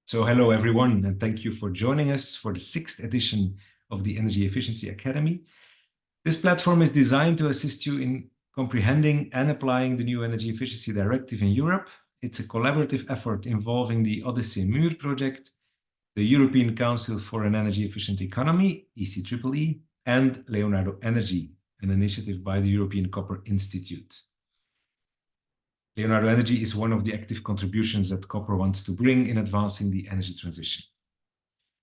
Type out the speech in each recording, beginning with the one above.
So hello everyone, and thank you for joining us for the 6th edition of the Energy Efficiency Academy. This platform is designed to assist you in comprehending and applying the new Energy Efficiency Directive in Europe. It's a collaborative effort involving the Odyssey Muur project, the European Council for an Energy Efficient Economy, ECEEE, and Leonardo Energy, an initiative by the European Copper Institute. Leonardo Energy is one of the active contributions that copper wants to bring in advancing the energy transition.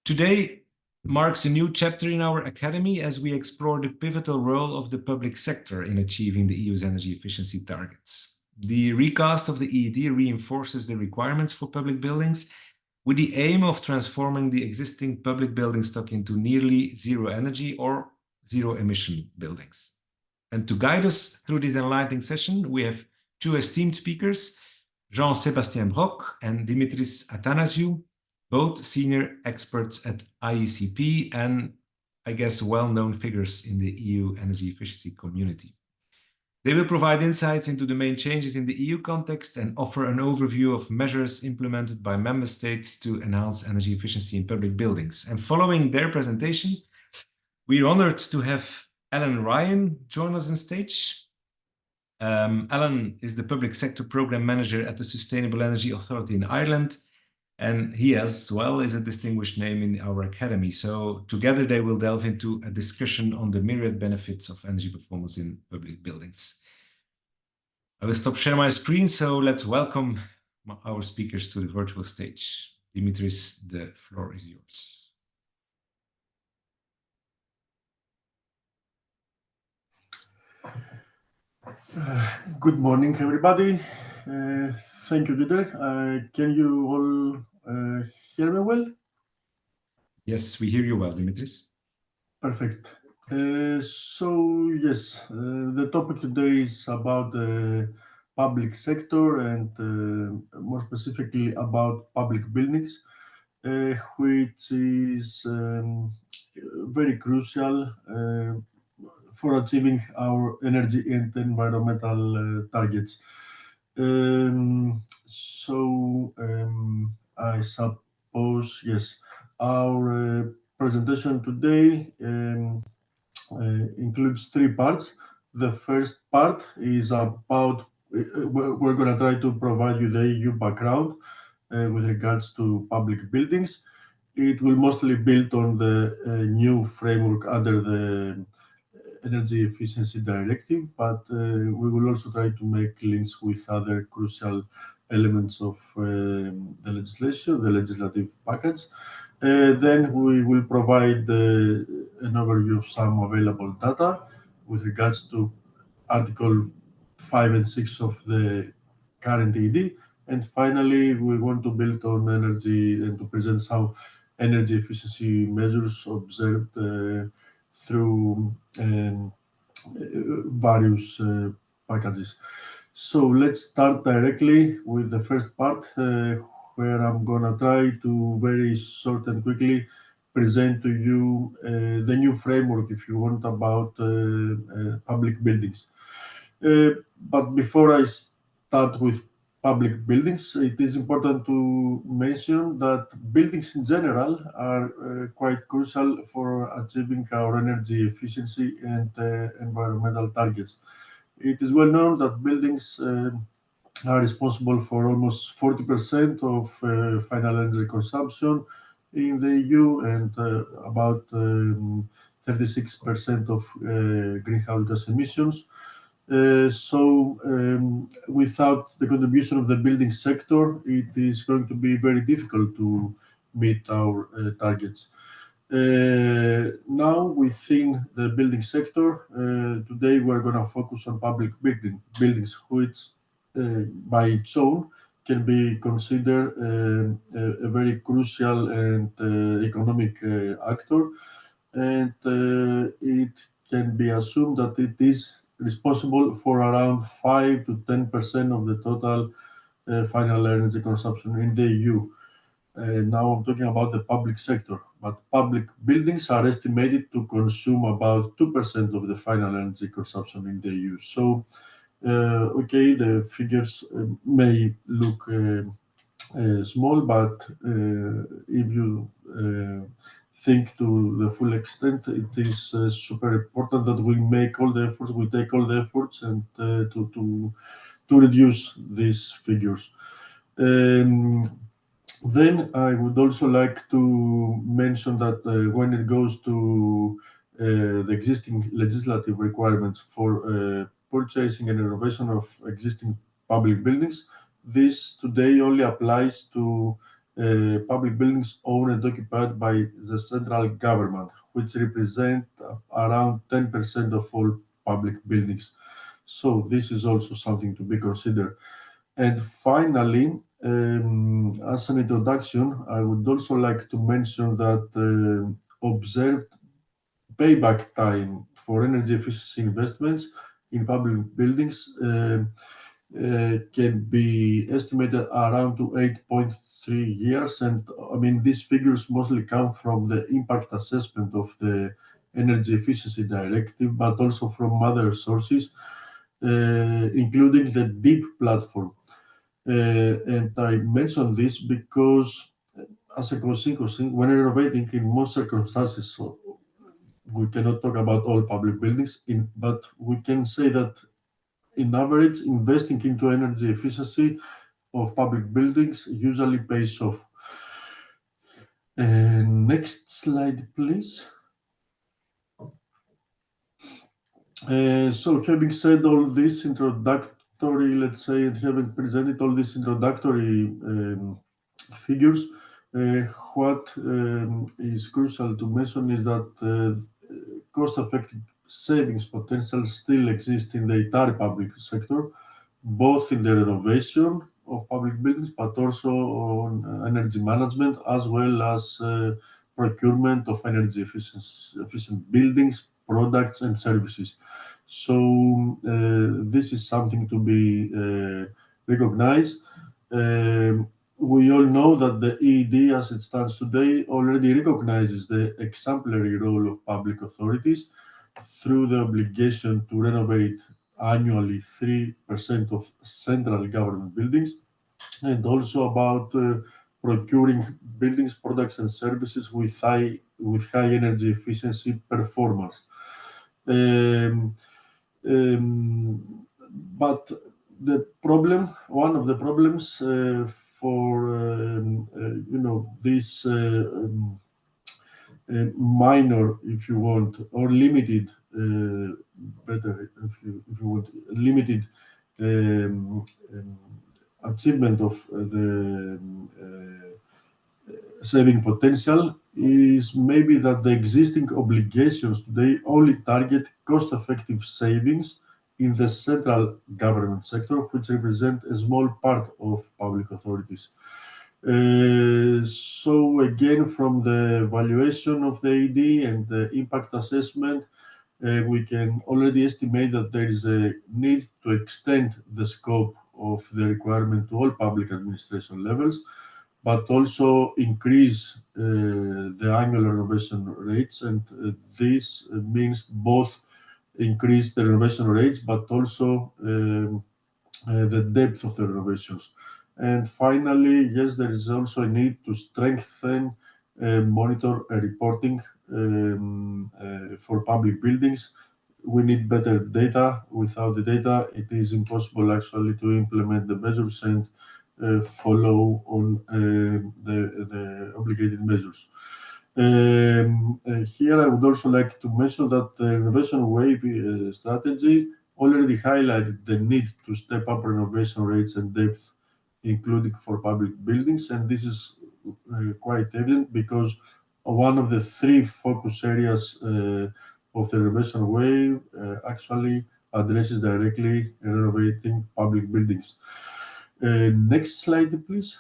Today marks a new chapter in our academy as we explore the pivotal role of the public sector in achieving the EU's energy efficiency targets. The recast of the EED reinforces the requirements for public buildings with the aim of transforming the existing public building stock into nearly zero energy or zero emission buildings. And to guide us through this enlightening session, we have two esteemed speakers, Jean-Sébastien Broc and Dimitris Athanasiou, both senior experts at IEECP and, I guess, well-known figures in the EU energy efficiency community. They will provide insights into the main changes in the EU context and offer an overview of measures implemented by member states to enhance energy efficiency in public buildings. And following their presentation, we're honored to have Alan Ryan join us on stage. Alan is the Public Sector Program Manager at the Sustainable Energy Authority in Ireland, and he as well is a distinguished name in our academy. So together they will delve into a discussion on the myriad benefits of energy performance in public buildings. I will stop sharing my screen, so let's welcome our speakers to the virtual stage. Dimitris, the floor is yours. Good morning, everybody. Thank you, Diedert. Can you all hear me well? Yes, we hear you well, Dimitris. Perfect. So, yes, the topic today is about the public sector and more specifically about public buildings, which is very crucial for achieving our energy and environmental targets. I suppose, yes, our presentation today includes three parts. The first part is about, we're going to try to provide you the EU background with regards to public buildings. It will mostly build on the new framework under the Energy Efficiency Directive, but we will also try to make links with other crucial elements of the legislation, the legislative package. Then we will provide an overview of some available data with regards to Article 5 and 6 of the current EED. And finally, we want to build on energy and to present some energy efficiency measures observed through various packages. So let's start directly with the first part, where I'm gonna try to very short and quickly present to you the new framework, if you want, about public buildings. But before I start with public buildings, it is important to mention that buildings in general are quite crucial for achieving our energy efficiency and environmental targets. It is well known that buildings are responsible for almost 40% of final energy consumption in the EU and about 36% of greenhouse gas emissions. Without the contribution of the building sector, it is going to be very difficult to meet our targets. Now, within the building sector, today we're going to focus on public buildings, which by its own can be considered a very crucial and economic actor, and it can be assumed that it is responsible for around 5 to 10% of the total final energy consumption in the EU. Now I'm talking about the public sector, but public buildings are estimated to consume about 2% of the final energy consumption in the EU. So, okay, the figures may look small, but if you think to the full extent, it is super important that we make all the efforts, we take all the efforts, and to reduce these figures. Then I would also like to mention that when it goes to the existing legislative requirements for purchasing and renovation of existing public buildings, this today only applies to public buildings owned and occupied by the central government, which represent around 10% of all public buildings. So this is also something to be considered. And finally, as an introduction, I would also like to mention that observed payback time for energy efficiency investments in public buildings can be estimated around to 8.3 years. And I mean, these figures mostly come from the impact assessment of the Energy Efficiency Directive, but also from other sources, including the DEEP platform. And I mention this because, as a consequence, when renovating in most circumstances, so we cannot talk about all public buildings, but we can say that in average, investing into energy efficiency of public buildings usually pays off. Next slide, please. So having said all this introductory, let's say, and having presented all these introductory figures, what is crucial to mention is that cost-effective savings potential still exists in the entire public sector, both in the renovation of public buildings, but also on energy management, as well as procurement of energy efficient buildings, products, and services. So this is something to be recognized. We all know that the EED, as it stands today, already recognizes the exemplary role of public authorities through the obligation to renovate annually 3% of central government buildings, and also about procuring buildings, products, and services with high energy efficiency performance. But the problem, one of the problems for this minor, if you want, or limited, better if you want, limited achievement of the saving potential is maybe that the existing obligations today only target cost-effective savings in the central government sector, which represent a small part of public authorities. So again, from the evaluation of the EED and the impact assessment, we can already estimate that there is a need to extend the scope of the requirement to all public administration levels, but also increase the annual renovation rates. And this means both increase the renovation rates, but also the depth of the renovations. And finally, yes, there is also a need to strengthen monitor reporting for public buildings. We need better data. Without the data, it is impossible actually to implement the measures and follow on the obligated measures. Here I would also like to mention that the renovation wave strategy already highlighted the need to step up renovation rates and depth, including for public buildings, and this is quite evident because one of the three focus areas of the renovation wave actually addresses directly renovating public buildings. Next slide, please.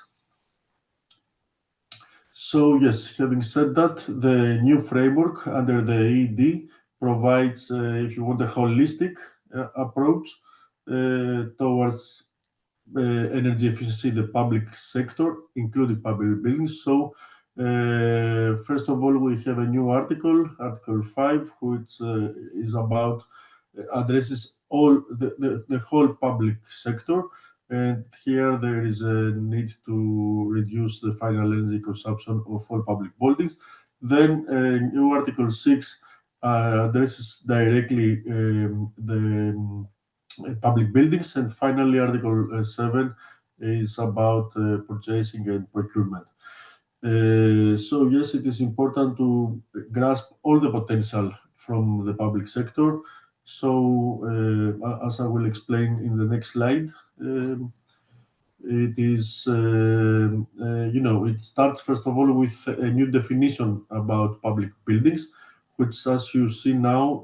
So yes, having said that, the new framework under the EED provides, if you want, a holistic approach towards energy efficiency in the public sector, including public buildings. So first of all, we have a new article, Article 5, which is about addresses all the whole public sector. And here there is a need to reduce the final energy consumption of all public buildings. Then new Article 6 addresses directly the public buildings. And finally, Article 7 is about purchasing and procurement. So yes, it is important to grasp all the potential from the public sector. So as I will explain in the next slide, it is, it starts first of all with a new definition about public buildings, which, as you see now,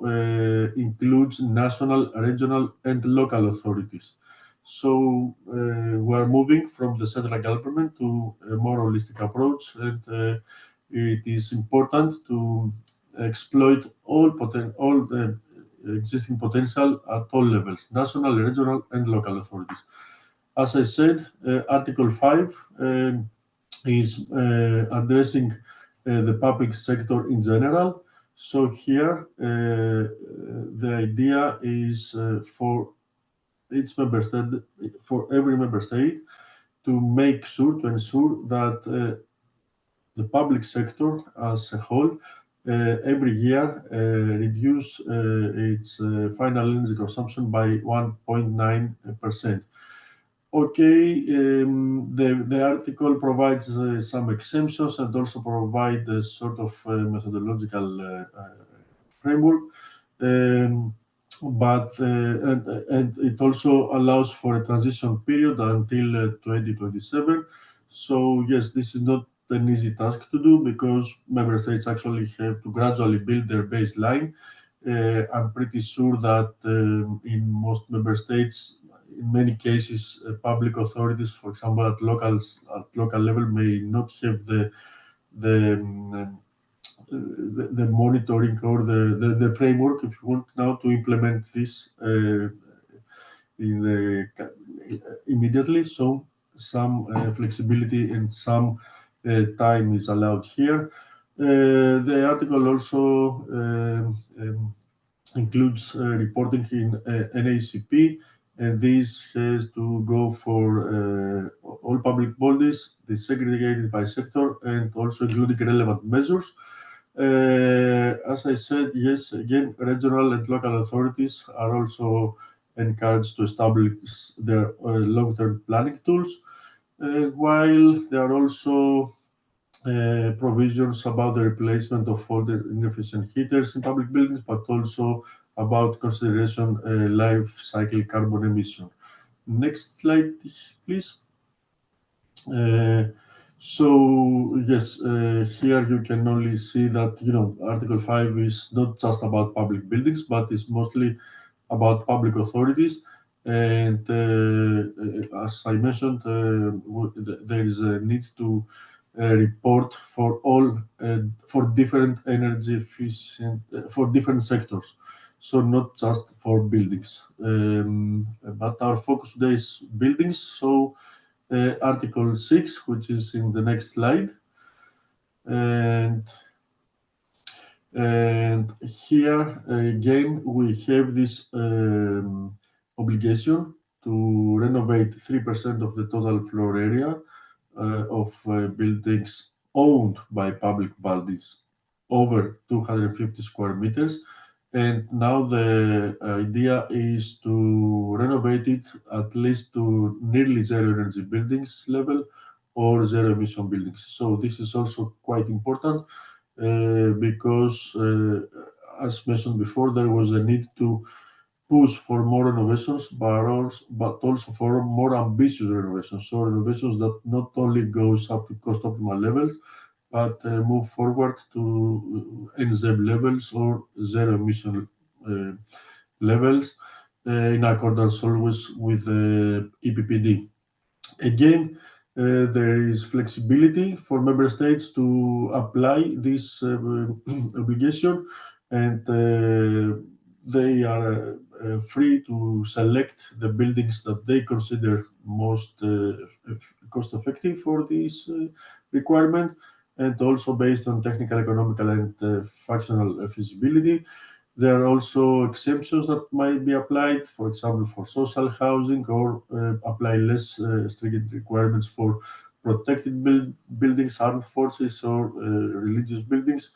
includes national, regional, and local authorities. So we're moving from the central government to a more holistic approach, and it is important to exploit all the existing potential at all levels: national, regional, and local authorities. As I said, Article 5 is addressing the public sector in general. So here, the idea is for each member state, for every member state, to ensure that the public sector as a whole every year reduce its final energy consumption by 1.9%. Okay, the article provides some exemptions and also provide a sort of methodological framework, but and it also allows for a transition period until 2027. So yes, this is not an easy task to do because member states actually have to gradually build their baseline. I'm pretty sure that in most member states, in many cases, public authorities, for example, at local level, may not have the monitoring or the framework, if you want, now to implement this immediately. So some flexibility and some time is allowed here. The article also includes reporting in NACP, and this has to go for all public bodies, desegregated by sector, and also including relevant measures. As I said, yes, again, regional and local authorities are also encouraged to establish their long-term planning tools, while there are also provisions about the replacement of older inefficient heaters in public buildings, but also about consideration life cycle carbon emission. Next slide, please. So yes, here you can only see that Article 5 is not just about public buildings, but it's mostly about public authorities. And as I mentioned, there is a need to report for all for different energy efficient for different sectors, so not just for buildings. But our focus today is buildings. So Article 6, which is in the next slide, and here again we have this obligation to renovate 3% of the total floor area of buildings owned by public bodies over 250 square meters. And now the idea is to renovate it at least to nearly zero energy buildings level or zero emission buildings. So this is also quite important because, as mentioned before, there was a need to push for more renovations, but also for more ambitious renovations. So renovations that not only goes up to cost optimal levels, but move forward to NZEB levels or zero emission levels in accordance always with the EPPD. Again, there is flexibility for member states to apply this obligation, and they are free to select the buildings that they consider most cost effective for this requirement, and also based on technical, economical, and functional feasibility. There are also exemptions that might be applied, for example, for social housing, or apply less stringent requirements for protected buildings, armed forces, or religious buildings.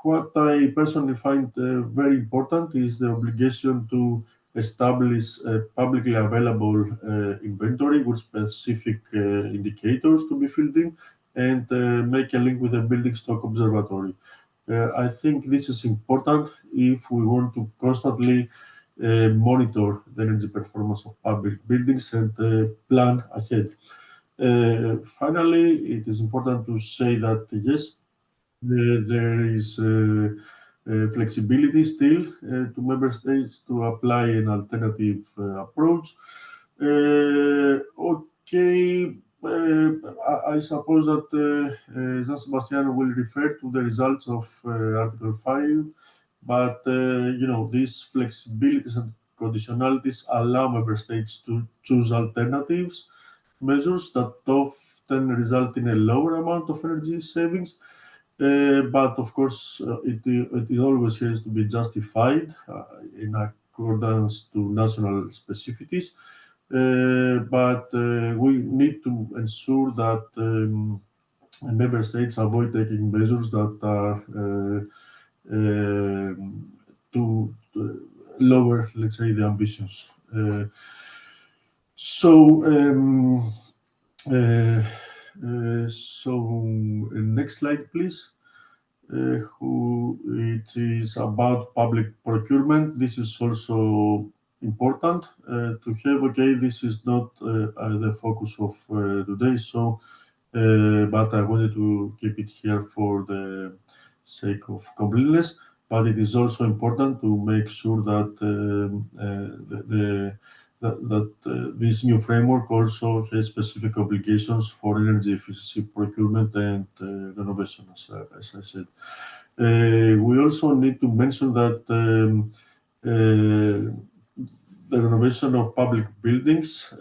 What I personally find very important is the obligation to establish a publicly available inventory with specific indicators to be filled in, and make a link with the building stock observatory. I think this is important if we want to constantly monitor the energy performance of public buildings and plan ahead. Finally, it is important to say that yes, there is flexibility still to member states to apply an alternative approach. Okay, I suppose that Jean-Sébastien will refer to the results of Article 5, but these flexibilities and conditionalities allow member states to choose alternatives measures that often result in a lower amount of energy savings. But of course, it always has to be justified in accordance to national specificities. But we need to ensure that member states avoid taking measures that are to lower, let's say, the ambitions. Next slide, please. It is about public procurement. This is also important to have. Okay, this is not the focus of today, but I wanted to keep it here for the sake of completeness. But it is also important to make sure that this new framework also has specific obligations for energy efficiency procurement and renovation, as I said. We also need to mention that the renovation of public buildings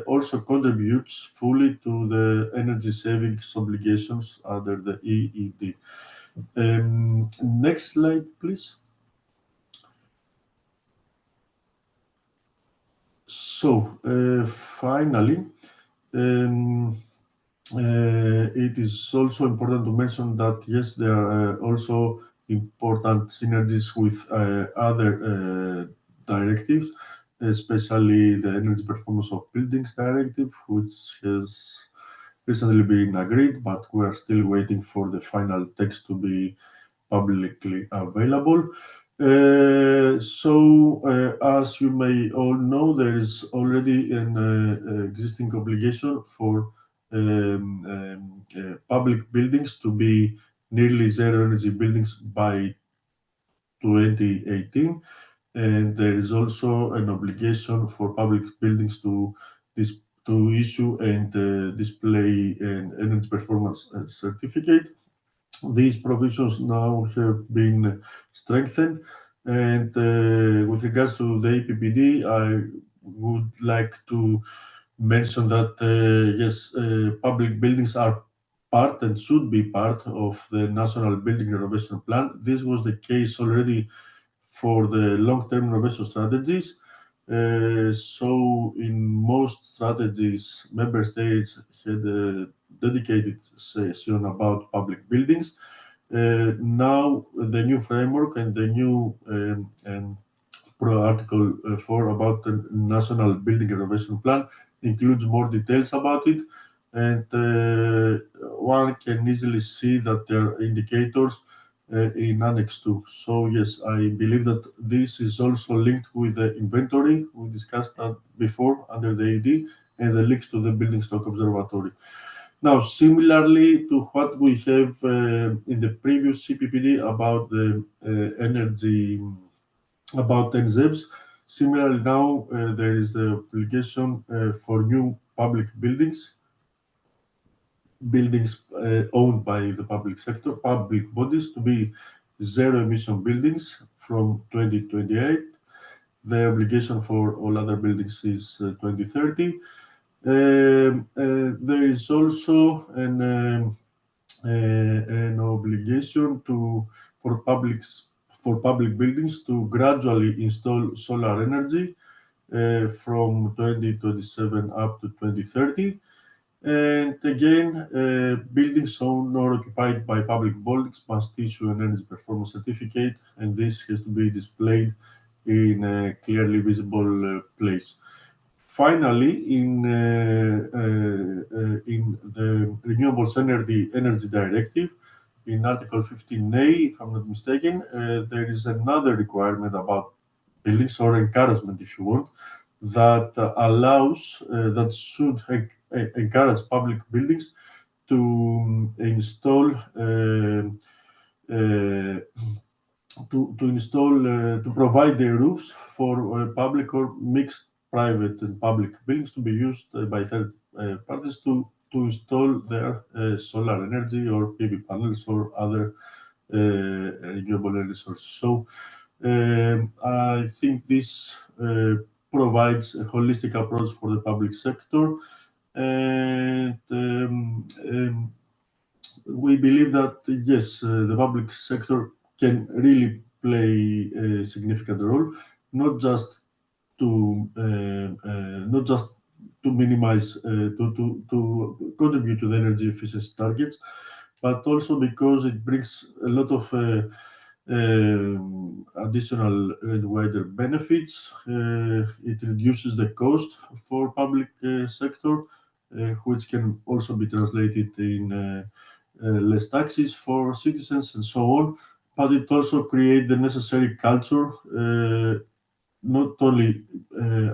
also contributes fully to the energy savings obligations under the EED. Next slide, please. Finally, it is also important to mention that yes, there are also important synergies with other directives, especially the Energy Performance of Buildings Directive, which has recently been agreed, but we are still waiting for the final text to be publicly available. As you may all know, there is already an existing obligation for public buildings to be nearly zero energy buildings by 2018, and there is also an obligation for public buildings to issue and display an energy performance certificate. These provisions now have been strengthened, and with regards to the APBD, I would like to mention that yes, public buildings are part and should be part of the National Building Renovation Plan. This was the case already for the long-term renovation strategies. In most strategies, member states had a dedicated session about public buildings. Now, the new framework and the new Article 4 about the National Building Renovation Plan includes more details about it, and one can easily see that there are indicators in Annex 2. So yes, I believe that this is also linked with the inventory we discussed that before under the EED, and the links to the Building Stock Observatory. Now, similarly to what we have in the previous CPPD about the energy, about NZEBs, similarly now there is the obligation for new public buildings owned by the public sector, public bodies, to be zero-emission buildings from 2028. The obligation for all other buildings is 2030. There is also an obligation for public for public buildings to gradually install solar energy from 2027 up to 2030. And again, buildings owned or occupied by public buildings must issue an energy performance certificate, and this has to be displayed in a clearly visible place. Finally, in the Renewables Energy Directive, in Article 15A, if I'm not mistaken, there is another requirement about buildings, or encouragement, if you want, that allows, that should encourage public buildings to install to provide their roofs for public or mixed private and public buildings to be used by third parties to install their solar energy or PV panels or other renewable energy sources. So I think this provides a holistic approach for the public sector, and we believe that yes, the public sector can really play a significant role, not just to minimize, to contribute to the energy efficiency targets, but also because it brings a lot of additional and wider benefits. It reduces the cost for public sector, which can also be translated in less taxes for citizens and so on. But it also creates the necessary culture, not only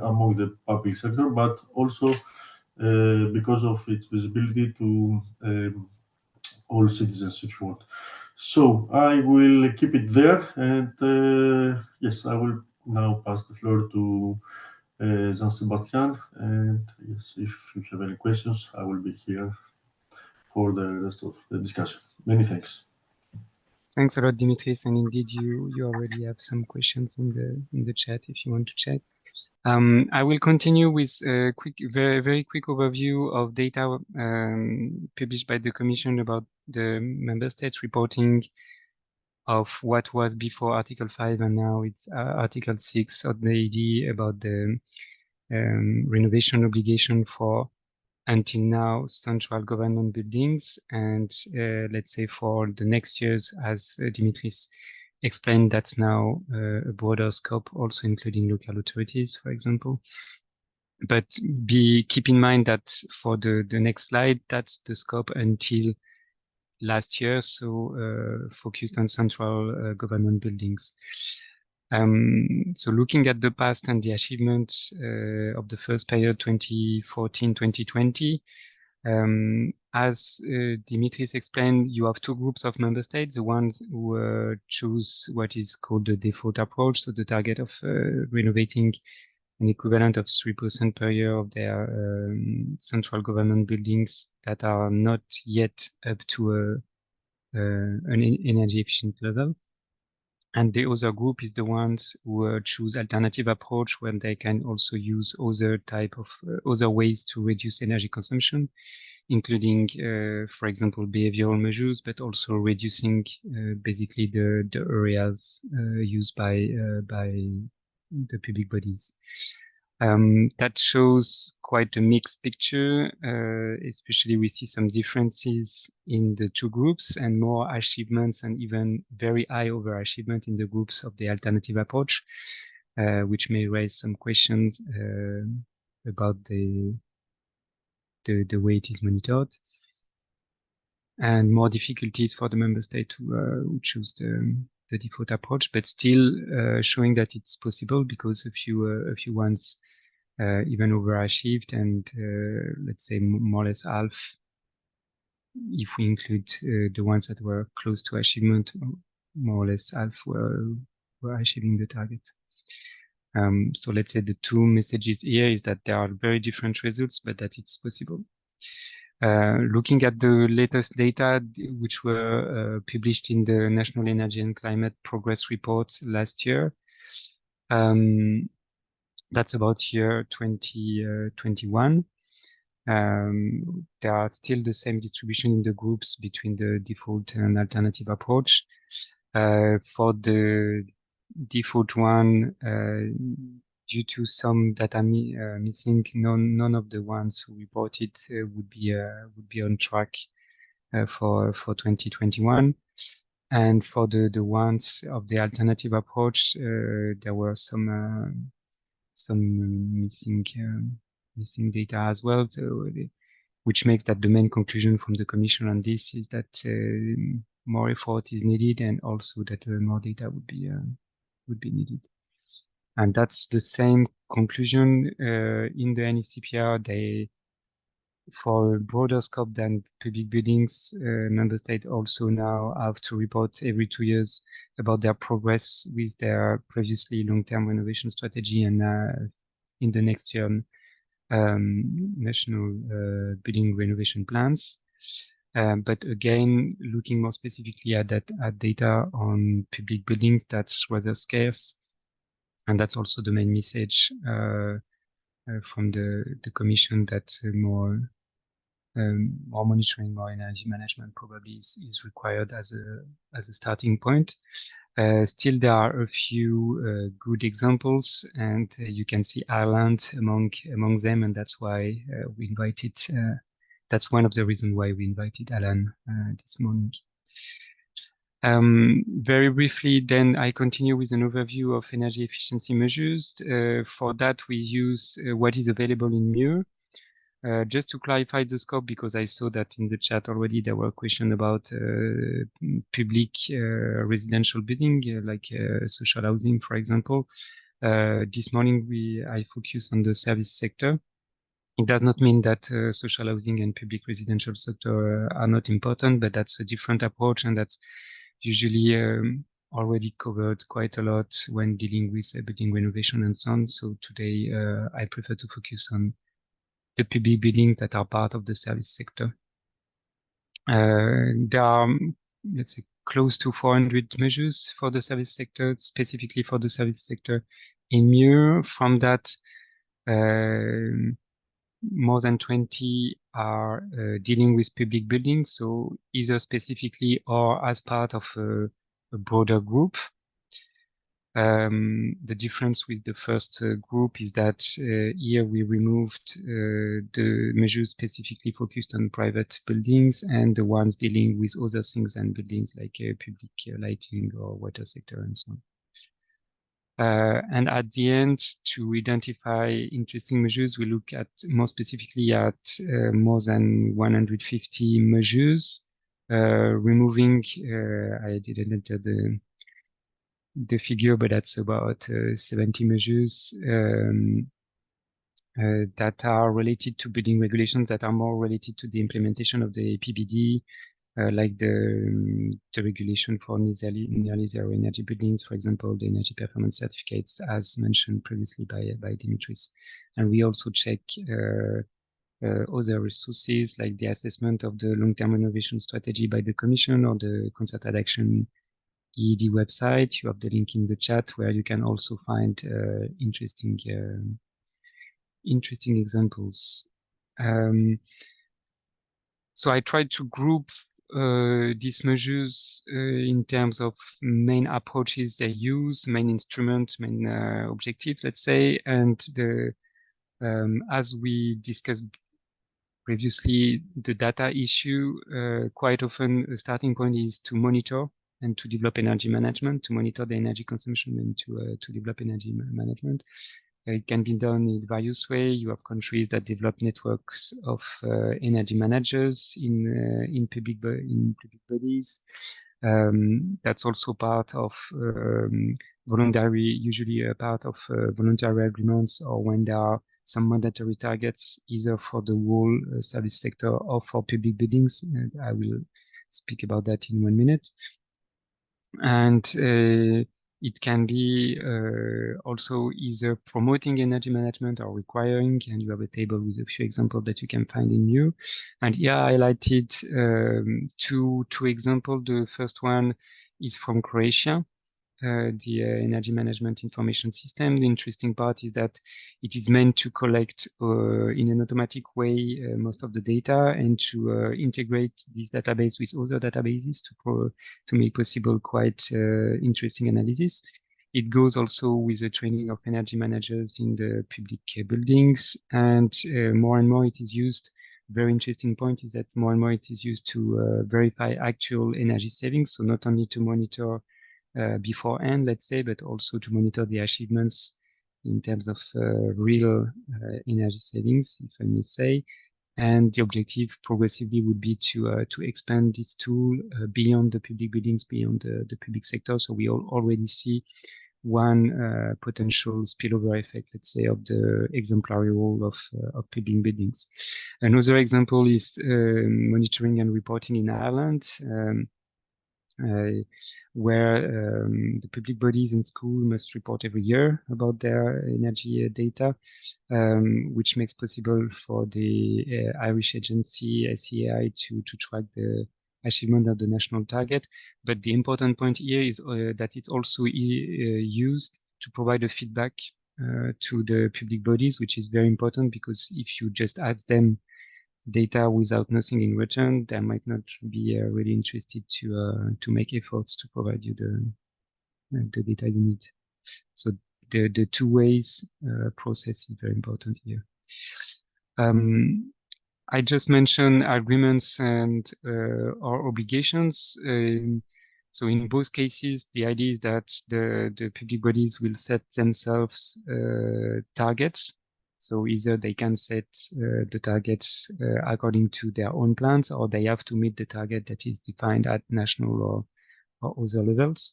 among the public sector, but also because of its visibility to all citizens, if you want. So I will keep it there, and yes, I will now pass the floor to Jean-Sébastien, and yes, if you have any questions, I will be here for the rest of the discussion. Many thanks. Thanks a lot, Dimitris, and indeed you already have some questions in the chat if you want to chat. I will continue with a quick, very quick overview of data published by the Commission about the member states reporting of what was before Article 5 and now it's Article 6 of the EED about the renovation obligation for until now central government buildings, and let's say for the next years, as Dimitris explained, that's now a broader scope, also including local authorities, for example. But keep in mind that for the next slide, that's the scope until last year, so focused on central government buildings. So looking at the past and the achievement of the first period 2014-2020, as Dimitris explained, you have two groups of member states, the ones who choose what is called the default approach, so the target of renovating an equivalent of 3% per year of their central government buildings that are not yet up to an energy efficient level. And the other group is the ones who choose alternative approach, when they can also use other type of other ways to reduce energy consumption, including, for example, behavioral measures, but also reducing basically the areas used by the public bodies. That shows quite a mixed picture, especially we see some differences in the two groups and more achievements and even very high overachievement in the groups of the alternative approach, which may raise some questions about the way it is monitored, and more difficulties for the member state who choose the default approach, but still showing that it's possible, because a few ones even overachieved, and let's say more or less half, if we include the ones that were close to achievement, more or less half were achieving the target. So let's say the two messages here is that there are very different results, but that it's possible. Looking at the latest data, which were published in the National Energy and Climate Progress Report last year, that's about year 2021. There are still the same distribution in the groups between the default and alternative approach. For the default one, due to some data missing, none of the ones who reported would be on track for 2021. And for the ones of the alternative approach, there were some missing data as well. So, which makes that the main conclusion from the Commission on this is that more effort is needed, and also that more data would be needed. And that's the same conclusion in the NECPR. For a broader scope than public buildings, member states also now have to report every 2 years about their progress with their previously long-term renovation strategy, and in the next year, national building renovation plans. But again, looking more specifically at data on public buildings, that's rather scarce, and that's also the main message from the Commission, that more monitoring, more energy management probably is required as a starting point. Still, there are a few good examples, and you can see Ireland among them, and that's why we invited. That's one of the reasons why we invited Alan this morning. Very briefly, then I continue with an overview of energy efficiency measures. For that, we use what is available in MUR. Just to clarify the scope, because I saw that in the chat already there were questions about public residential building, like social housing, for example. This morning I focus on the service sector. It does not mean that social housing and public residential sector are not important, but that's a different approach, and that's usually already covered quite a lot when dealing with building renovation and so on. So today I prefer to focus on the public buildings that are part of the service sector. There are, let's say, close to 400 measures for the service sector, specifically for the service sector in MUR. From that, more than 20 are dealing with public buildings, so either specifically or as part of a broader group. The difference with the first group is that here we removed the measures specifically focused on private buildings, and the ones dealing with other things than buildings, like public lighting or water sector and so on. And at the end, to identify interesting measures, we look at more specifically at more than 150 measures, removing, I didn't enter the figure, but that's about 70 measures that are related to building regulations, that are more related to the implementation of the PBD, like the regulation for nearly zero energy buildings, for example, the energy performance certificates, as mentioned previously by Dimitris. And we also check other resources, like the assessment of the long-term renovation strategy by the Commission, or the concerted action EED website. You have the link in the chat, where you can also find interesting examples. So I tried to group these measures in terms of main approaches they use, main instruments, main objectives, let's say. And as we discussed previously, the data issue, quite often a starting point is to monitor and to develop energy management, to monitor the energy consumption, and to develop energy management. It can be done in various ways. You have countries that develop networks of energy managers in public bodies. That's also part of usually a part of voluntary agreements, or when there are some mandatory targets, either for the whole service sector or for public buildings. I will speak about that in 1 minute. And it can be also either promoting energy management or requiring, and you have a table with a few examples that you can find in MUR. And here I highlighted two examples. The first one is from Croatia. the energy management information system. The interesting part is that it is meant to collect in an automatic way most of the data and to integrate this database with other databases to make possible quite interesting analysis. It goes also with the training of energy managers in the public buildings, and more and more it is used. Very interesting point is that more and more it is used to verify actual energy savings. So not only to monitor beforehand, let's say, but also to monitor the achievements in terms of real energy savings, if I may say. And the objective progressively would be to expand this tool beyond the public buildings, beyond the public sector. So we already see one potential spillover effect, let's say, of the exemplary role of public buildings. Another example is monitoring and reporting in Ireland, where the public bodies and schools must report every year about their energy data, which makes possible for the Irish agency SEAI to track the achievement of the national target. But the important point here is that it's also used to provide a feedback to the public bodies, which is very important, because if you just ask them data without nothing in return, they might not be really interested to make efforts to provide you the data you need. So the two ways process is very important here. I just mentioned agreements and or obligations. So in both cases, the idea is that the public bodies will set themselves targets. So either they can set the targets according to their own plans, or they have to meet the target that is defined at national or other levels.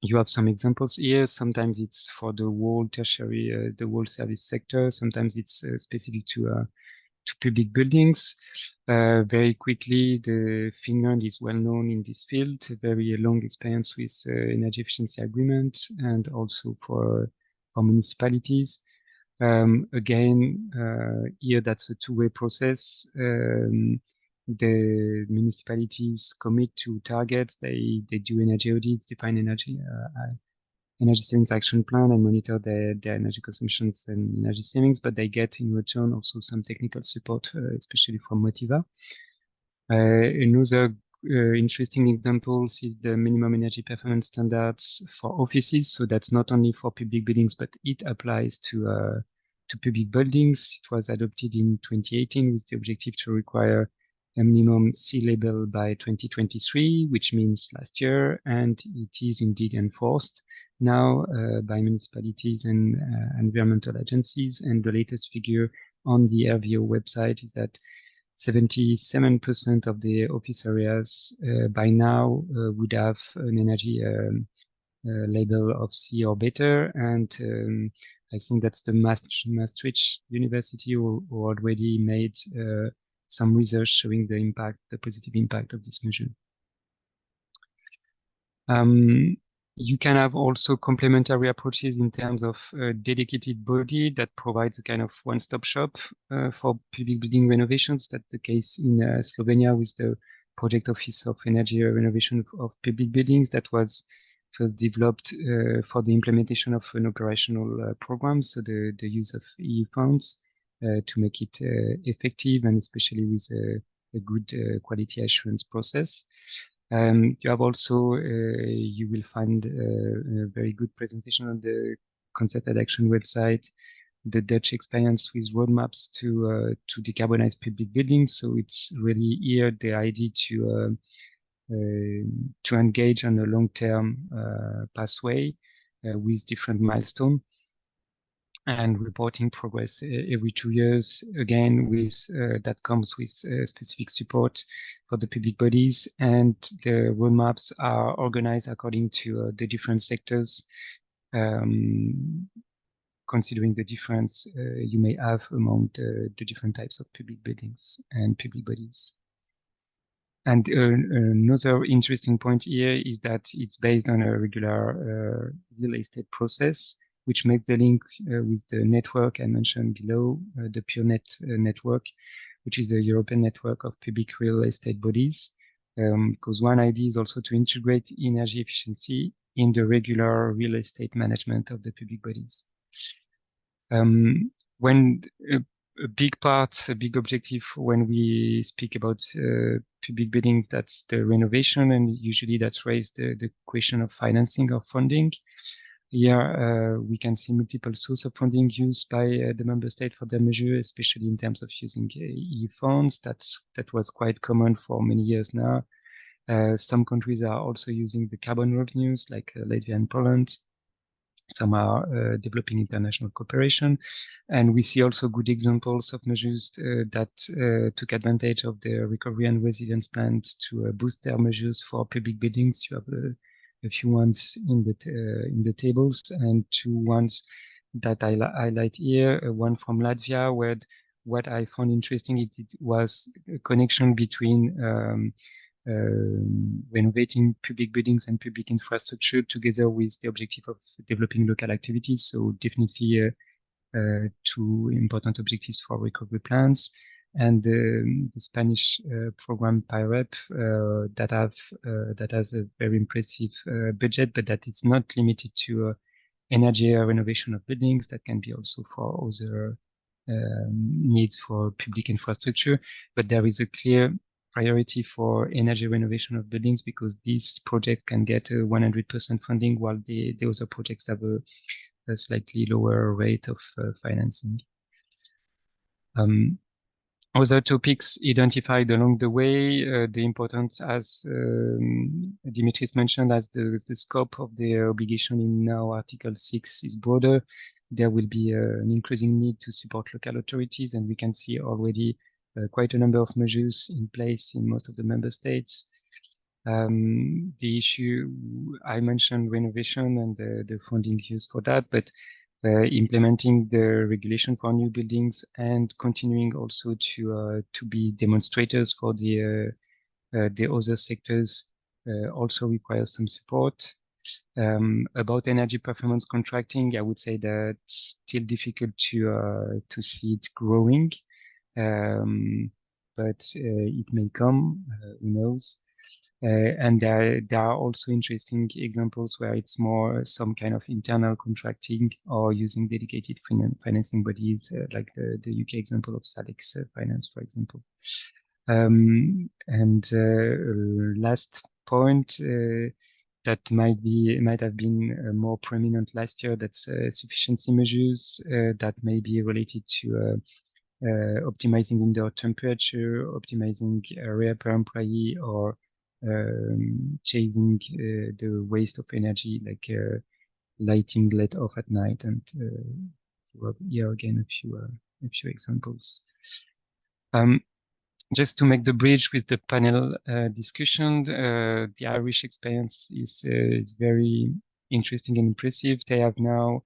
You have some examples here. Sometimes it's for the whole tertiary, the whole service sector. Sometimes it's specific to public buildings. Very quickly, Finland is well known in this field, a very long experience with energy efficiency agreement, and also for municipalities. Again, here that's a two-way process. The municipalities commit to targets. They do energy audits, define energy savings action plan, and monitor their energy consumptions and energy savings, but they get in return also some technical support, especially from Motiva. Another interesting examples is the minimum energy performance standards for offices. So that's not only for public buildings, but it applies to public buildings. It was adopted in 2018 with the objective to require a minimum C label by 2023, which means last year, and it is indeed enforced now by municipalities and environmental agencies. And the latest figure on the RVO website is that 77% of the office areas by now would have an energy label of C or better. And I think that's the Maastricht University who already made some research showing the positive impact of this measure. You can have also complementary approaches in terms of a dedicated body that provides a kind of one-stop shop for public building renovations. That's the case in Slovenia with the Project Office of Energy Renovation of Public Buildings that was first developed for the implementation of an operational program, so the use of EU funds to make it effective, and especially with a good quality assurance process. You have also, you will find a very good presentation on the Concerted Action website, the Dutch experience with roadmaps to decarbonize public buildings. So it's really here the idea to engage on a long-term pathway with different milestones and reporting progress every 2 years, again, with that comes with specific support for the public bodies. And the roadmaps are organized according to the different sectors, considering the difference you may have among the different types of public buildings and public bodies. And another interesting point here is that it's based on a regular real estate process, which makes the link with the network I mentioned below, the PureNet network, which is a European network of public real estate bodies. because one idea is also to integrate energy efficiency in the regular real estate management of the public bodies. When a big part, a big objective when we speak about public buildings, that's the renovation, and usually that's raised the question of financing or funding. Here we can see multiple sources of funding used by the member state for their measure, especially in terms of using EU funds. That was quite common for many years now. Some countries are also using the carbon revenues, like Latvia and Poland. Some are developing international cooperation. And we see also good examples of measures that took advantage of the recovery and resilience plan to boost their measures for public buildings. You have a few ones in the tables, and two ones that I highlight here. One from Latvia, where what I found interesting, it was a connection between renovating public buildings and public infrastructure together with the objective of developing local activities. So definitely two important objectives for recovery plans. And the Spanish program PIREP that has a very impressive budget, but that is not limited to energy renovation of buildings. That can be also for other needs for public infrastructure. But there is a clear priority for energy renovation of buildings, because these projects can get 100% funding, while the other projects have a slightly lower rate of financing. Other topics identified along the way, the importance, as Dimitris mentioned, as the scope of the obligation in now Article 6 is broader. There will be an increasing need to support local authorities, and we can see already quite a number of measures in place in most of the member states. The issue, I mentioned renovation and the funding used for that, but implementing the regulation for new buildings and continuing also to be demonstrators for the other sectors also requires some support. About energy performance contracting, I would say that it's still difficult to see it growing. But it may come, who knows. And there are also interesting examples where it's more some kind of internal contracting or using dedicated financing bodies, like the UK example of Salix Finance, for example. Last point that might have been more prominent last year, that's sufficiency measures that may be related to optimizing indoor temperature, optimizing area per employee, or chasing the waste of energy, like lighting let off at night. And here again a few examples. Just to make the bridge with the panel discussion, the Irish experience is very interesting and impressive. They have now,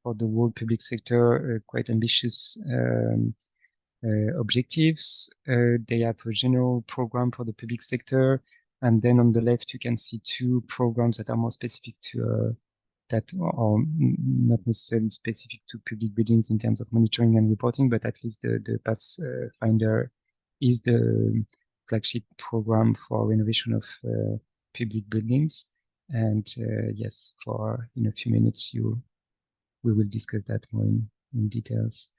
for the whole public sector, quite ambitious objectives. They have a general program for the public sector, and then on the left you can see two programs that are more specific to that are not necessarily specific to public buildings in terms of monitoring and reporting, but at least the Pathfinder is the flagship program for renovation of public buildings. And yes, in a few minutes we will discuss that more in details.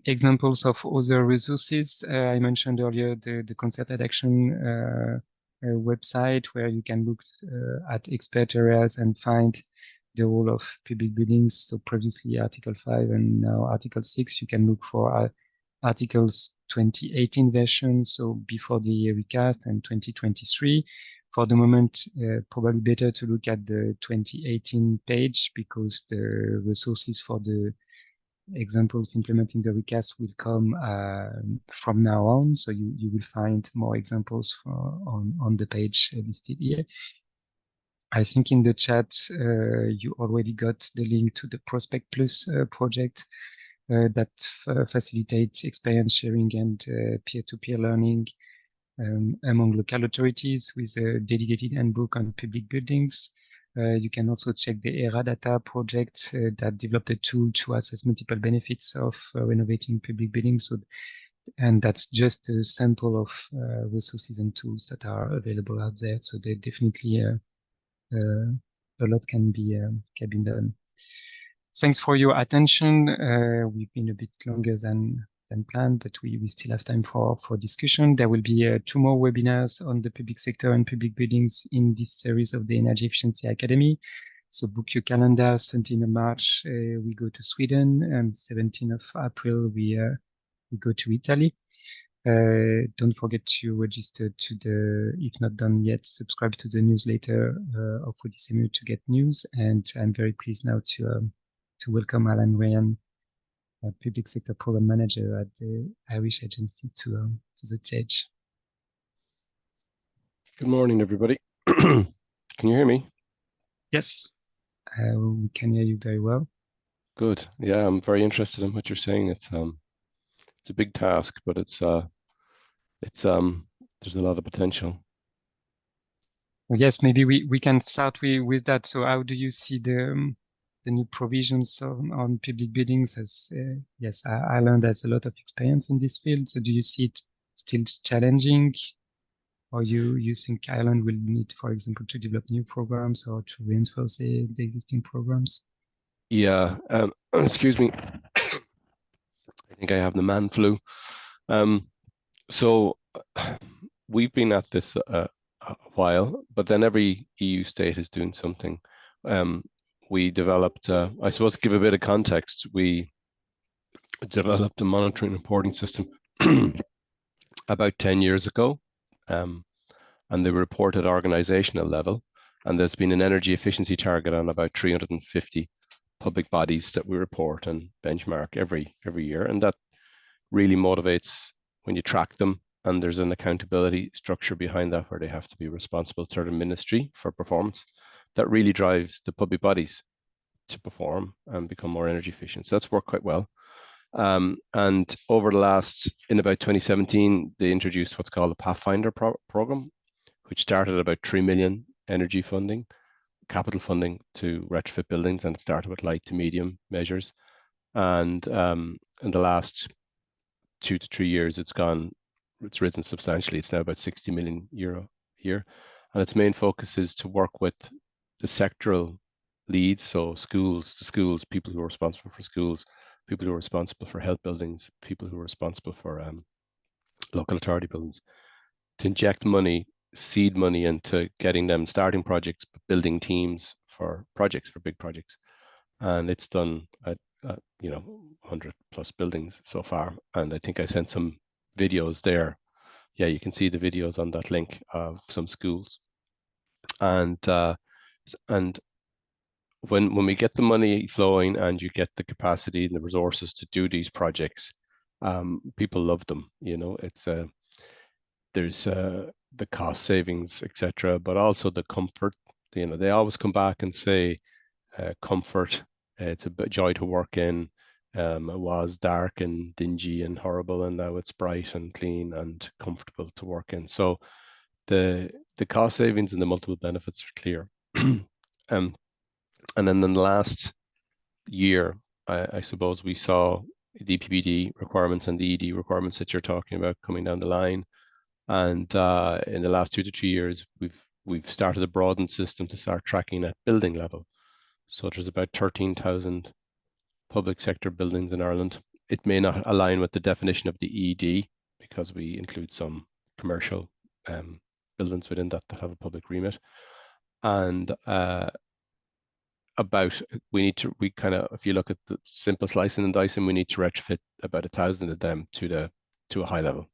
Examples of other resources. I mentioned earlier the concerted action website, where you can look at expert areas and find the role of public buildings. So previously Article 5 and now Article 6, you can look for Articles 2018 version, so before the recast, and 2023. For the moment, probably better to look at the 2018 page, because the resources for the examples implementing the recast will come from now on. So you will find more examples on the page listed here. I think in the chat, you already got the link to the Prospect Plus project that facilitates experience sharing and peer-to-peer learning among local authorities, with a dedicated handbook on public buildings. You can also check the ERA data project that developed a tool to assess multiple benefits of renovating public buildings. So And that's just a sample of resources and tools that are available out there. So they definitely a lot can be done. Thanks for your attention. We've been a bit longer than planned, but we still have time for discussion. There will be 2 more webinars on the public sector and public buildings in this series of the Energy Efficiency Academy. So book your calendar. 17th of March, we go to Sweden, and 17th of April, we go to Italy. Don't forget to register to if not done yet, subscribe to the newsletter of December to get news. And I'm very pleased now to welcome Alan Ryan, Public Sector Program Manager at the Irish Agency, to the stage. Good morning, everybody. Can you hear me? Yes, we can hear you very well. Good. Yeah, I'm very interested in what you're saying. It's a big task, but there's a lot of potential. Yes, maybe we can start with that. So how do you see the new provisions on public buildings? As yes, Ireland has a lot of experience in this field. So do you see it still challenging, or you think Ireland will need, for example, to develop new programs or to reinforce the existing programs? Yeah. Excuse me. I think I have the man flu. So we've been at this a while, but then every EU state is doing something. We developed, I suppose, to give a bit of context, we developed a monitoring and reporting system about 10 years ago, and they report at organizational level. And there's been an energy efficiency target on about 350 public bodies that we report and benchmark every year. And that really motivates when you track them, and there's an accountability structure behind that where they have to be responsible to the ministry for performance. That really drives the public bodies to perform and become more energy efficient. So that's worked quite well. And over the in about 2017, they introduced what's called a Pathfinder program, which started about 3 million energy funding, capital funding to retrofit buildings, and it started with light to medium measures. And in the last 2 to 3 years, it's risen substantially. It's now about 60 million euro a year. And its main focus is to work with the sectoral leads, so schools, people who are responsible for schools, people who are responsible for health buildings, people who are responsible for local authority buildings, to inject money, seed money into getting them starting projects, building teams for projects, for big projects. And it's done at 100 plus buildings so far. And I think I sent some videos there. Yeah, you can see the videos on that link of some schools. And when we get the money flowing and you get the capacity and the resources to do these projects, people love them. It's there's the cost savings, etc., but also the comfort. They always come back and say comfort. It's a joy to work in. It was dark and dingy and horrible, and now it's bright and clean and comfortable to work in. So the cost savings and the multiple benefits are clear. And then in the last year, I suppose we saw the EPBD requirements and the EED requirements that you're talking about coming down the line. And in the last 2 to 3 years, we've started a broadened system to start tracking at building level. So there's about 13,000 public sector buildings in Ireland. It may not align with the definition of the EED because we include some commercial buildings within that have a public remit. And if you look at the simple slicing and dicing, we need to retrofit about 1,000 of them to a high level.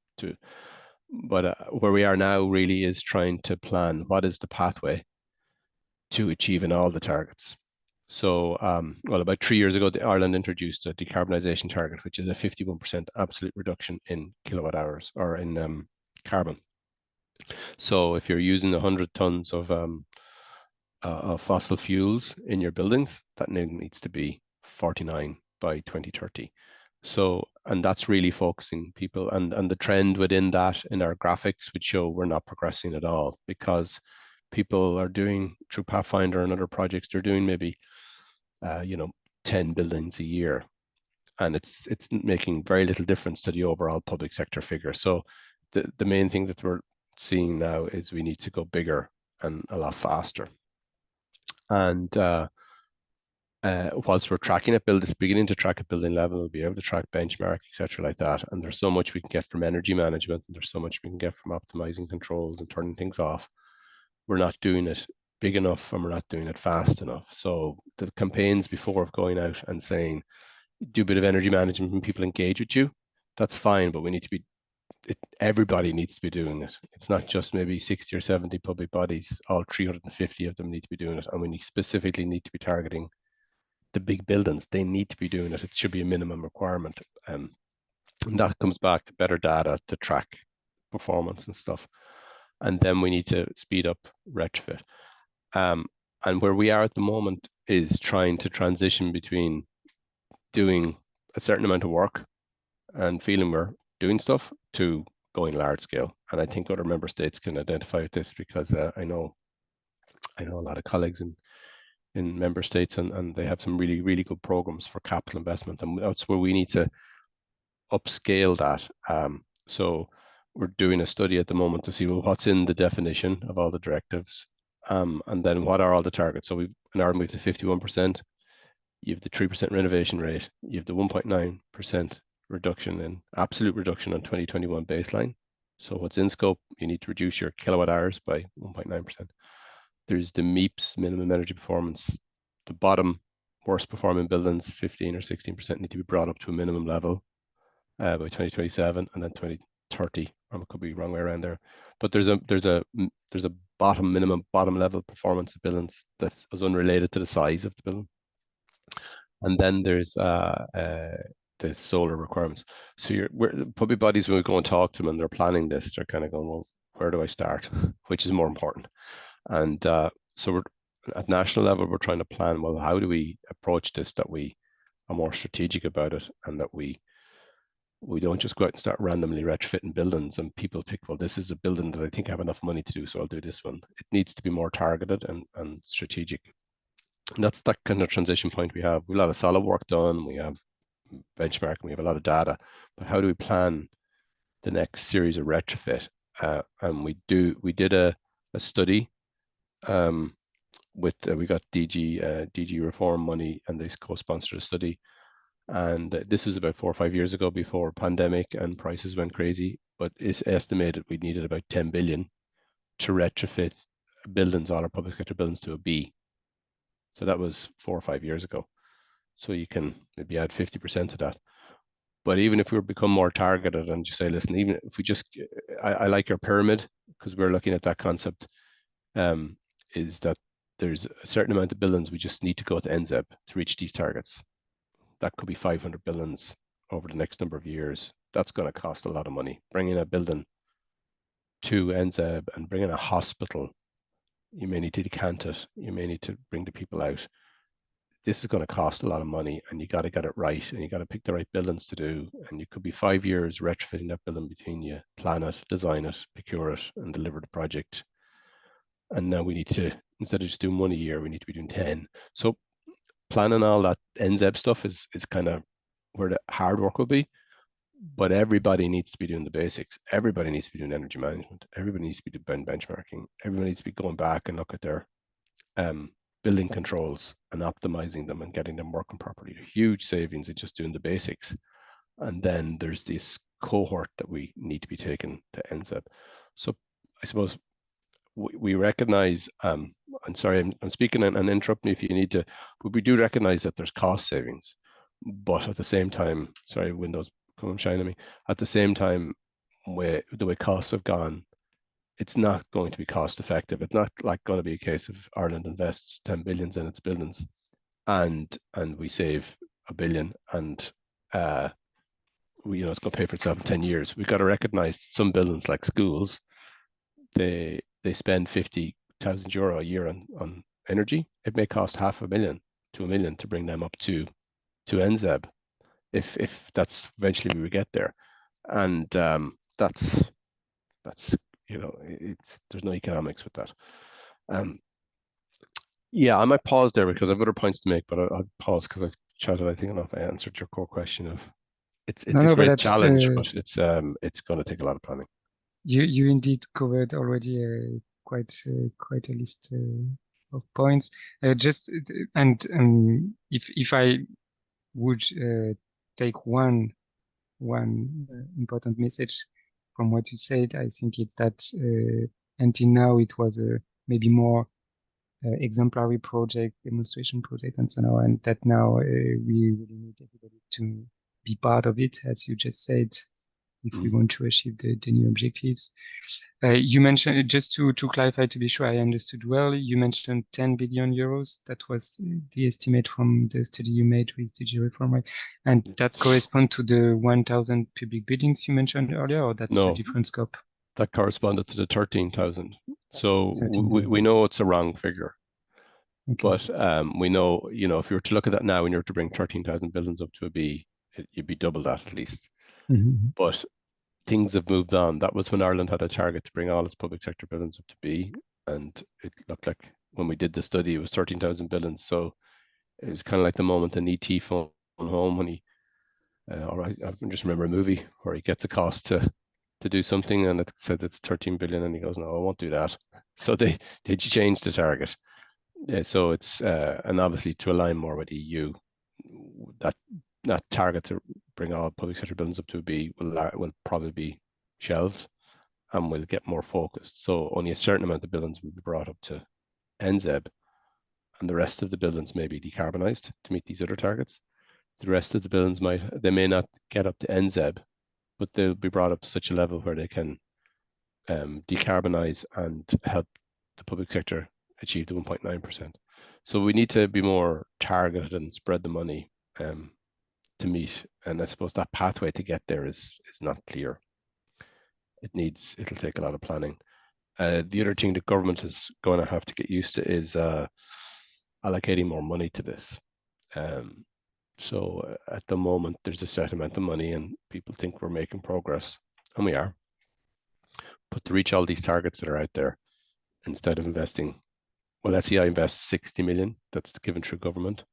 But where we are now really is trying to plan what is the pathway to achieving all the targets. So, about 3 years ago, Ireland introduced a decarbonisation target, which is a 51% absolute reduction in kilowatt hours or in carbon. So if you're using 100 tons of fossil fuels in your buildings, that needs to be 49 by 2030. So, and that's really focusing people, and the trend within that in our graphics would show we're not progressing at all, because people are doing, through Pathfinder and other projects, they're doing maybe 10 buildings a year, and it's making very little difference to the overall public sector figure. So the main thing that we're seeing now is we need to go bigger and a lot faster. And whilst we're tracking it, beginning to track at building level, we'll be able to track benchmark, etc., like that. And there's so much we can get from energy management, and there's so much we can get from optimizing controls and turning things off. We're not doing it big enough, and we're not doing it fast enough. So the campaigns before of going out and saying, do a bit of energy management and people engage with you, that's fine, but we need to be, everybody needs to be doing it. It's not just maybe 60 or 70 public bodies, all 350 of them need to be doing it, and we specifically need to be targeting the big buildings. They need to be doing it. It should be a minimum requirement. And that comes back to better data to track performance and stuff. And then we need to speed up retrofit. And where we are at the moment is trying to transition between doing a certain amount of work and feeling we're doing stuff to going large scale. And I think other member states can identify with this, because I know a lot of colleagues in member states, and they have some really, really good programs for capital investment, and that's where we need to upscale that. So we're doing a study at the moment to see, well, what's in the definition of all the directives, and then what are all the targets. So in Ireland, we have the 51%, you have the 3% renovation rate, you have the 1.9% reduction in absolute reduction on 2021 baseline. So what's in scope, you need to reduce your kilowatt hours by 1.9%. There's the MEPS, minimum energy performance. The bottom worst performing buildings, 15 or 16%, need to be brought up to a minimum level by 2027, and then 2030. I could be wrong way around there. But there's a minimum bottom level performance of buildings that is unrelated to the size of the building. And then there's the solar requirements. So public bodies, when we go and talk to them and they're planning this, they're kind of going, well, where do I start? Which is more important? And so we're at national level, we're trying to plan, well, how do we approach this, that we are more strategic about it, and that we don't just go out and start randomly retrofitting buildings and people pick, well, this is a building that I think I have enough money to do, so I'll do this one. It needs to be more targeted and strategic. And that's that kind of transition point we have. We have a lot of solid work done, we have benchmarking, we have a lot of data, but how do we plan the next series of retrofit? And we did a study with we got DG reform money, and they co-sponsored a study, and this was about 4 or 5 years ago, before pandemic and prices went crazy, but it's estimated we needed about 10 billion to retrofit buildings, all our public sector buildings, to a B. So that was 4 or 5 years ago. So you can maybe add 50% to that. But even if we become more targeted and just say, listen, even if we just, I like your pyramid, because we're looking at that concept, is that there's a certain amount of buildings we just need to go to NZEB to reach these targets. That could be 500 buildings over the next number of years. That's going to cost a lot of money. Bringing a building to NZEB and bringing a hospital, you may need to decant it, you may need to bring the people out. This is going to cost a lot of money, and you got to get it right, and you got to pick the right buildings to do. And you could be 5 years retrofitting that building between you plan it, design it, procure it, and deliver the project. And now we need to, instead of just doing 1 a year, we need to be doing 10. So planning all that NZEB stuff is kind of where the hard work will be. But everybody needs to be doing the basics. Everybody needs to be doing energy management. Everybody needs to be doing benchmarking. Everybody needs to be going back and look at their building controls and optimizing them and getting them working properly. Huge savings in just doing the basics. And then there's this cohort that we need to be taken to NZEB. So I suppose we recognize, I'm sorry, I'm speaking and interrupt me if you need to, but we do recognize that there's cost savings. But at the same time, sorry, Windows come and shine on me. At the same time, the way costs have gone, it's not going to be cost effective. It's not like going to be a case of Ireland invests 10 billion in its buildings and we save $1 billion and it's going to pay for itself in 10 years. We've got to recognize some buildings like schools, they spend €50,000 a year on energy. It may cost $500,000 to $1 million to bring them up to NZEB, if that's eventually we would get there. And that's there's no economics with that. Yeah, I might pause there because I have other points to make, but I'll pause because I've Chad, I think enough I answered your core question of it's No, a no, but great that's challenge, but it's going to take a lot of planning. you indeed covered already quite a list of points. Just and if I would take one important message from what you said, I think it's that until now it was maybe more exemplary project, demonstration project, and so on, and that now we really need everybody to be part of it, as you just said, if we want to achieve the new objectives. You mentioned, just to clarify, to be sure I understood well, you mentioned 10 billion euros. That was the estimate from the study you made with DG Reform, right? And that corresponds to the 1,000 public buildings you mentioned earlier, or that's a different scope? That corresponded to the 13,000. So we know it's a wrong figure. Okay. But we know, if you were to look at that now and you were to bring 13,000 buildings up to a B, you'd be double that at least. Mm-hmm. But things have moved on. That was when Ireland had a target to bring all its public sector buildings up to B, and it looked like when we did the study, it was 13,000 buildings. So it was kind of like the moment an ET phone home when he, I just remember a movie where he gets a cost to do something and it says it's 13 billion and he goes, no, I won't do that. So they changed the target. So it's and obviously to align more with EU, that target to bring all public sector buildings up to a B will probably be shelved and will get more focused. So only a certain amount of buildings will be brought up to NZEB, and the rest of the buildings may be decarbonised to meet these other targets. The rest of the buildings may not get up to NZEB, but they'll be brought up to such a level where they can decarbonise and help the public sector achieve the 1.9%. So we need to be more targeted and spread the money to meet. And I suppose that pathway to get there is not clear. It'll take a lot of planning. The other thing the government is going to have to get used to is allocating more money to this. So at the moment, there's a set amount of money and people think we're making progress, and we are. But to reach all these targets that are out there, instead of investing, well, SEAI invests 60 million, that's given through government,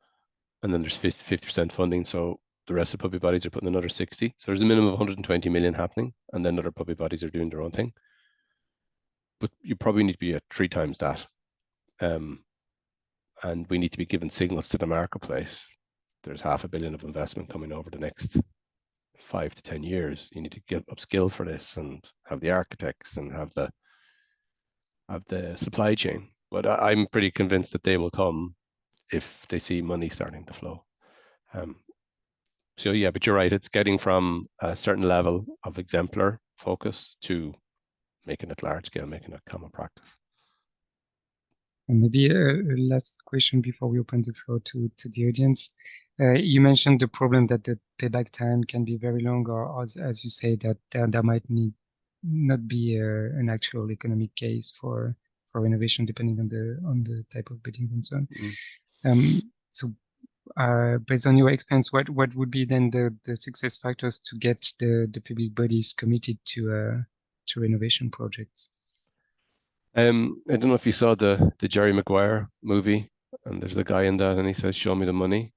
and then there's 50% funding, so the rest of public bodies are putting another 60. So there's a minimum of 120 million happening, and then other public bodies are doing their own thing. But you probably need to be at 3 times that. And we need to be giving signals to the marketplace. There's $500 million of investment coming over the next 5 to 10 years. You need to get upskill for this and have the architects and have the supply chain. But I'm pretty convinced that they will come if they see money starting to flow. So yeah, but you're right. It's getting from a certain level of exemplar focus to making it large scale, making it common practice. And maybe a last question before we open the floor to the audience. You mentioned the problem that the payback time can be very long, or as you say, that there might not be an actual economic case for renovation, depending on the type of building and so on. Mm. So based on your experience, what would be then the success factors to get the public bodies committed to renovation projects? I don't know if you saw the Jerry Maguire movie, and there's a guy in that, and he says, "Show me the money."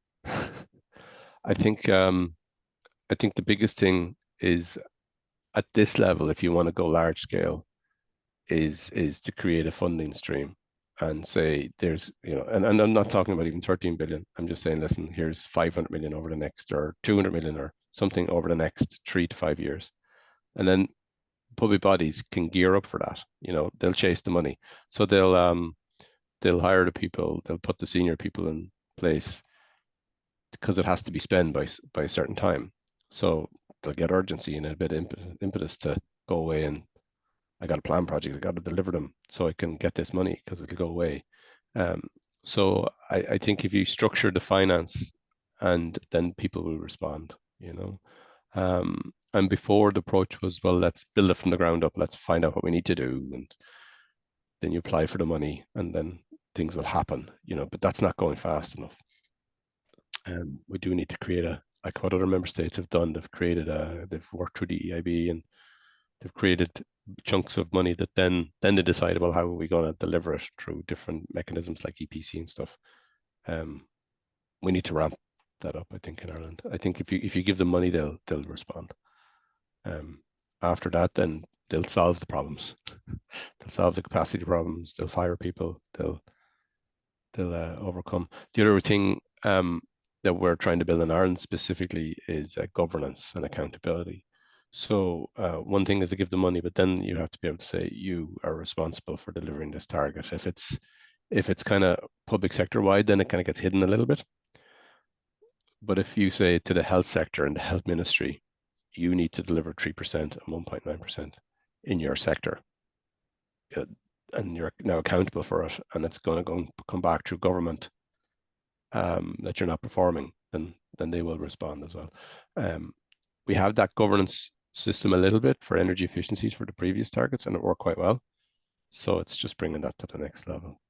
I think the biggest thing is at this level, if you want to go large scale, is to create a funding stream and say there's, and I'm not talking about even 13 billion. I'm just saying, listen, here's 500 million over the next, or 200 million or something over the next 3 to 5 years, and then public bodies can gear up for that. They'll chase the money, so they'll hire the people, they'll put the senior people in place because it has to be spent by a certain time. So they'll get urgency and a bit of impetus to go away and I got a plan project, I got to deliver them so I can get this money because it'll go away. So I think if you structure the finance, and then people will respond, and before the approach was, well, let's build it from the ground up, let's find out what we need to do, and then you apply for the money and then things will happen, but that's not going fast enough. We do need to create like what other member states have done. They've worked through the EIB and they've created chunks of money that then they decide, well, how are we going to deliver it through different mechanisms like EPC and stuff. We need to ramp that up, I think, in Ireland. I think if you give them money, they'll respond. After that, then they'll solve the problems. They'll solve the capacity problems. They'll fire people. They'll overcome. The other thing that we're trying to build in Ireland specifically is governance and accountability. So one thing is to give the money, but then you have to be able to say you are responsible for delivering this target. If it's kind of public sector wide, then it kind of gets hidden a little bit. But if you say to the health sector and the health ministry, you need to deliver 3% and 1.9% in your sector, and you're now accountable for it, and it's going to come back through government that you're not performing, then they will respond as well. We have that governance system a little bit for energy efficiencies for the previous targets, and it worked quite well. So it's just bringing that to the next level.